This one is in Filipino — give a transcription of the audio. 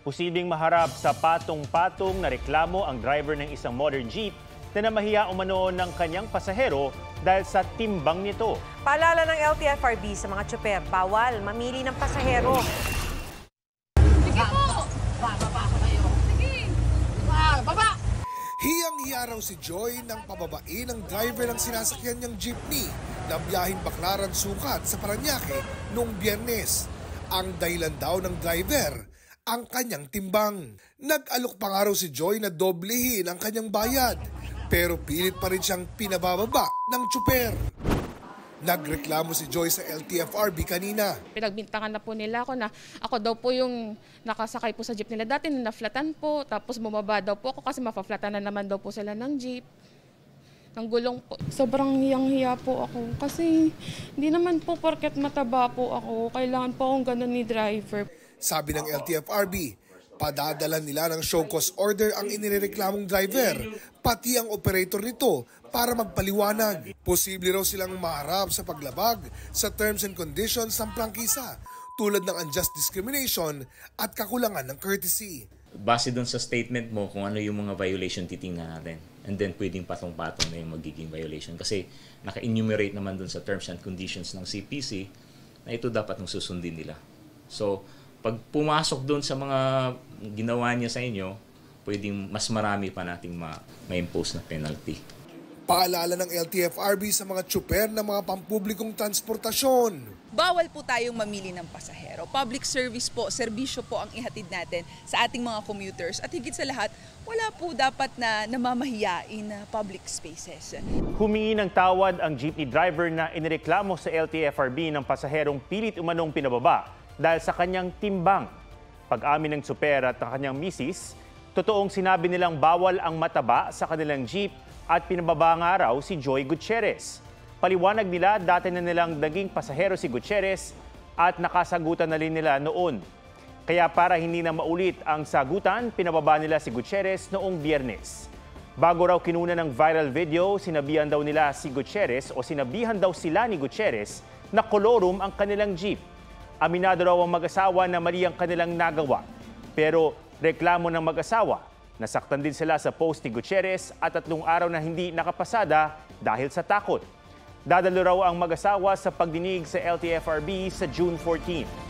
Posibleng maharap sa patong-patong na reklamo ang driver ng isang motor jeep na namahiya umano ng kanyang pasahero dahil sa timbang nito. Paalala ng LTFRB sa mga tsuper, bawal mamili ng pasahero. Sige po! Bababa ko kayo. Sige! Baba! Hiyang-hiya raw si Joy nang pababain ng driver ng sinasakyan niyang jeepney na biyaheng Baclaran Sukat sa Parañaque noong Biyernes. Ang dahilan daw ng driver, ang kanyang timbang. Nag-alok pa nga raw si Joy na doblehin ang kanyang bayad, pero pilit pa rin siyang pinabababa ng tsuper. Nagreklamo si Joy sa LTFRB kanina. Pinagbintangan na po nila ako na ako daw po yung nakasakay po sa jeep nila dati, na-flatan po, tapos bumaba daw po ako kasi mapaflatan na naman daw po sila ng jeep. Ng gulong po. Sobrang hiyang-hiya po ako kasi hindi naman po porket mataba po ako, kailangan po akong ganun ni driver. Sabi ng LTFRB, padadala nila ng show cause order ang inireklamong driver, pati ang operator nito para magpaliwanag. Posible raw silang maharap sa paglabag sa terms and conditions ng prangkisa, tulad ng unjust discrimination at kakulangan ng courtesy. Base doon sa statement mo kung ano yung mga violation titingnan natin. And then pwedeng patong-patong na yung magiging violation. Kasi naka-enumerate naman doon sa terms and conditions ng CPC na ito dapat nung susundin nila. So, pag pumasok doon sa mga ginawa niya sa inyo, pwedeng mas marami pa nating ma-impose na penalty. Paalala ng LTFRB sa mga tsuper ng mga pampublikong transportasyon. Bawal po tayong mamili ng pasahero. Public service po, serbisyo po ang ihatid natin sa ating mga commuters. At higit sa lahat, wala po dapat na namamahiyain na public spaces. Humingi ng tawad ang jeepney driver na inireklamo sa LTFRB ng pasaherong pilit umanong pinababa dahil sa kanyang timbang. Pag-amin ng tsuper at ng kanyang misis, totoong sinabi nilang bawal ang mataba sa kanilang jeep at pinababa nga raw si Joy Gutierrez. Paliwanag nila, dati na nilang naging pasahero si Gutierrez at nakasagutan na rin nila noon. Kaya para hindi na maulit ang sagutan, pinababa nila si Gutierrez noong Biyernes. Bago raw kinuna ng viral video, sinabihan daw nila si Gutierrez o sinabihan daw sila ni Gutierrez na kolorum ang kanilang jeep. Aminado raw ang mag-asawa na mali ang kanilang nagawa. Pero reklamo ng mag-asawa, nasaktan din sila sa post ni Gutierrez at 3 araw na hindi nakapasada dahil sa takot. Dadalo raw ang mag-asawa sa pagdinig sa LTFRB sa June 14.